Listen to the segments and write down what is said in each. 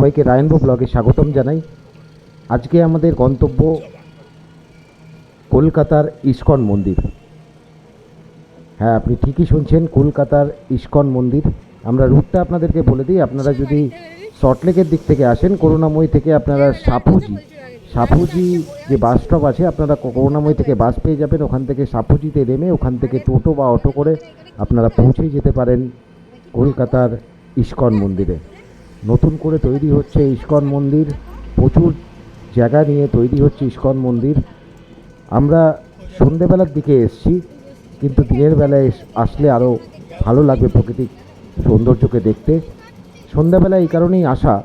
সবাইকে রায়নবো ব্লগে স্বাগতম জানাই। আজকে আমাদের গন্তব্য কলকাতার ইস্কন মন্দির। হ্যাঁ, আপনি ঠিকই শুনছেন, কলকাতার ইস্কন মন্দির। আমরা রুটটা আপনাদেরকে বলে দিই। আপনারা যদি সল্টলেকের দিক থেকে আসেন, করুণাময়ী থেকে আপনারা সাপুজি যে বাস স্টপ আছে, আপনারা করুণাময়ী থেকে বাস পেয়ে যাবেন। ওখান থেকে সাপুজিতে নেমে ওখান থেকে টোটো বা অটো করে আপনারা পৌঁছে যেতে পারেন কলকাতার ইস্কন মন্দিরে। নতুন করে তৈরি হচ্ছে ইস্কন মন্দির, প্রচুর জায়গা নিয়ে তৈরি হচ্ছে ইস্কন মন্দির। আমরা সন্ধেবেলার দিকে এসছি, কিন্তু দিনের বেলায় আসলে আরও ভালো লাগবে প্রকৃতিক সৌন্দর্যকে দেখতে। সন্ধ্যাবেলা এই কারণেই আসা,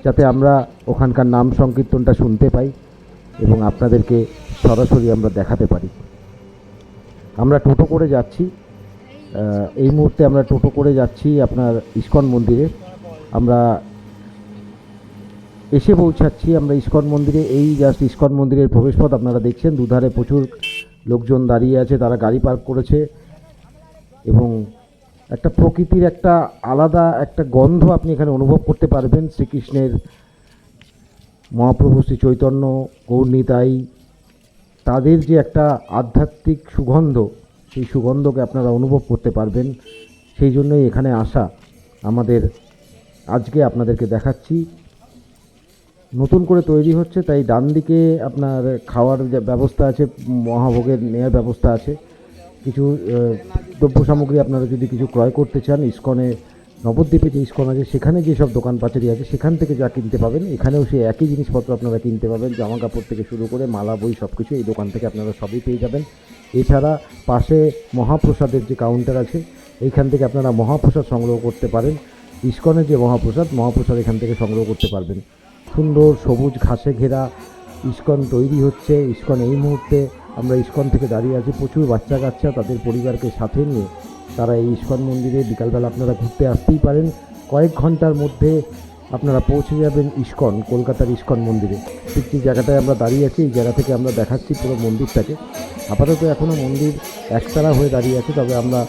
যাতে আমরা ওখানকার নাম সংকীর্তনটা শুনতে পাই এবং আপনাদেরকে সরাসরি আমরা দেখাতে পারি। আমরা টোটো করে যাচ্ছি, এই মুহূর্তে আমরা টোটো করে যাচ্ছি আপনার ইস্কন মন্দিরে। আমরা এসে পৌঁছাচ্ছি আমরা ইস্কন মন্দিরে। এই জাস্ট ইস্কন মন্দিরের প্রবেশপথ আপনারা দেখছেন, দুধারে প্রচুর লোকজন দাঁড়িয়ে আছে, তারা গাড়ি পার্ক করেছে এবং একটা প্রকৃতির একটা আলাদা একটা গন্ধ আপনি এখানে অনুভব করতে পারবেন। শ্রীকৃষ্ণের, মহাপ্রভু শ্রী চৈতন্য, গৌরনিতাই, তাদের যে একটা আধ্যাত্মিক সুগন্ধ, সেই সুগন্ধকে আপনারা অনুভব করতে পারবেন। সেই জন্যই এখানে আসা আমাদের। আজকে আপনাদেরকে দেখাচ্ছি, নতুন করে তৈরি হচ্ছে, তাই ডান দিকে আপনার খাওয়ার যে ব্যবস্থা আছে, মহাভোগের নেওয়ার ব্যবস্থা আছে। কিছু দ্রব্য সামগ্রী আপনারা যদি কিছু ক্রয় করতে চান, ইস্কনে নবদ্বীপে যে ইস্কন আছে সেখানে যেসব দোকান পাচারি আছে সেখান থেকে যা কিনতে পাবেন, এখানেও সেই একই জিনিসপত্র আপনারা কিনতে পাবেন। জামা কাপড় থেকে শুরু করে মালা, বই, সব কিছু এই দোকান থেকে আপনারা সবই পেয়ে যাবেন। এছাড়া পাশে মহাপ্রসাদের যে কাউন্টার আছে, এইখান থেকে আপনারা মহাপ্রসাদ সংগ্রহ করতে পারেন। ইস্কনের যে মহাপ্রসাদ এখান থেকে সংগ্রহ করতে পারবেন। সুন্দর সবুজ ঘাসে ঘেরা ইস্কন তৈরি হচ্ছে। ইস্কন এই মুহূর্তে আমরা ইস্কন থেকে দাঁড়িয়ে আছি, প্রচুর বাচ্চা কাচ্চা তাদের পরিবারকে সাথে নিয়ে তারা এই ইস্কন মন্দিরে বিকালবেলা আপনারা ঘুরতে আসতেই পারেন। কয়েক ঘন্টার মধ্যে আপনারা পৌঁছে যাবেন ইস্কন, কলকাতার ইস্কন মন্দিরে। ঠিক যে জায়গাটায় আমরা দাঁড়িয়ে আছি, এই জায়গা থেকে আমরা দেখাচ্ছি পুরো মন্দিরটাকে। আপাতত এখনও মন্দির একতারা হয়ে দাঁড়িয়ে আছে, তবে আমরা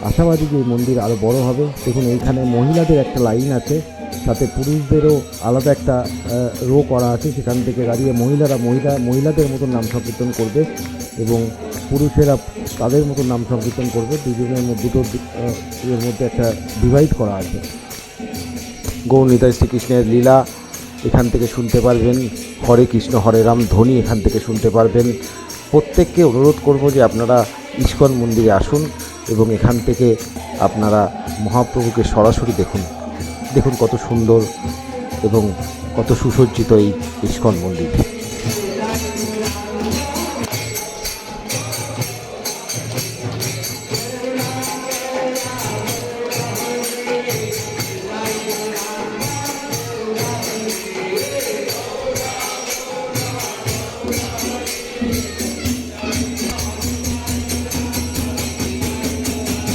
আশাবাদী যে এই মন্দির আরও বড় হবে। দেখুন, এইখানে মহিলাদের একটা লাইন আছে, সাথে পুরুষদেরও আলাদা একটা রো করা আছে। সেখান থেকে দাঁড়িয়ে মহিলাদের মতন নাম সংকীর্তন করবে এবং পুরুষেরা তাদের মতন নাম সংকীর্তন করবে। দুটো এর মধ্যে একটা ডিভাইড করা আছে। গৌরনিতাই শ্রীকৃষ্ণের লীলা এখান থেকে শুনতে পারবেন, হরে কৃষ্ণ হরে রাম ধ্বনি এখান থেকে শুনতে পারবেন। প্রত্যেককে অনুরোধ করব যে আপনারা ইস্কন মন্দিরে আসুন এবং এখান থেকে আপনারা মহাপ্রভুকে সরাসরি দেখুন কত সুন্দর এবং কত সুসজ্জিত এই ইস্কন মন্দির।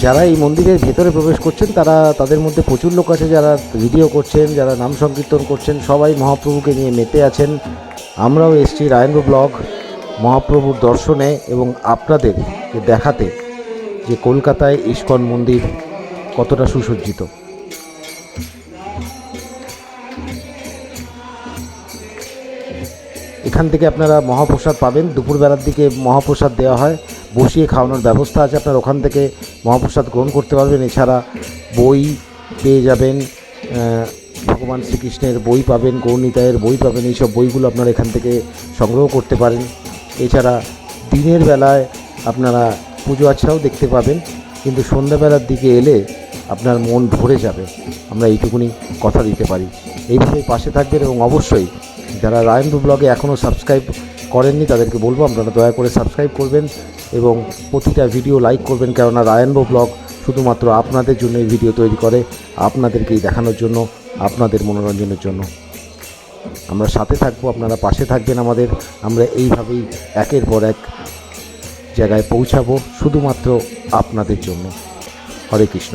যারা এই মন্দিরের ভেতরে প্রবেশ করছেন তাদের মধ্যে প্রচুর লোক আছে যারা ভিডিও করছেন, যারা নাম সংকীর্তন করছেন, সবাই মহাপ্রভুকে নিয়ে মেতে আছেন। আমরাও এসেছি রায়নবো ব্লগ মহাপ্রভুর দর্শনে এবং আপনাদেরকে দেখাতে যে কলকাতায় ইস্কন মন্দির কতটা সুসজ্জিত। এখান থেকে আপনারা মহাপ্রসাদ পাবেন। দুপুরবেলার দিকে মহাপ্রসাদ দেওয়া হয়, বসিয়ে খাওয়ানোর ব্যবস্থা আছে। আপনারা ওখান থেকে মহাপ্রসাদ গ্রহণ করতে পারবেন। এছাড়া বই পেয়ে যাবেন, ভগবান শ্রীকৃষ্ণের বই পাবেন, গৌরনিতাইয়ের বই পাবেন। এইসব বইগুলো আপনারা এখান থেকে সংগ্রহ করতে পারেন। এছাড়া দিনের বেলায় আপনারা পুজো আচ্ছাও দেখতে পাবেন, কিন্তু সন্ধ্যাবেলার দিকে এলে আপনার মন ভরে যাবে, আমরা এইটুকুনি কথা দিতে পারি। এইভাবে পাশে থাকবেন এবং অবশ্যই যারা রায়নবো ব্লগে এখনও সাবস্ক্রাইব করেননি তাদেরকে বলবো আপনারা দয়া করে সাবস্ক্রাইব করবেন এবং প্রতিটা ভিডিও লাইক করবেন, কেননা রায়নবো ব্লগ শুধুমাত্র আপনাদের জন্য এই ভিডিও তৈরি করে, আপনাদেরকেই দেখানোর জন্য, আপনাদের মনোরঞ্জনের জন্য। আমরা সাথে থাকবো, আপনারা পাশে থাকবেন আমাদের। আমরা এইভাবেই একের পর এক জায়গায় পৌঁছাবো শুধুমাত্র আপনাদের জন্য। হরে কৃষ্ণ।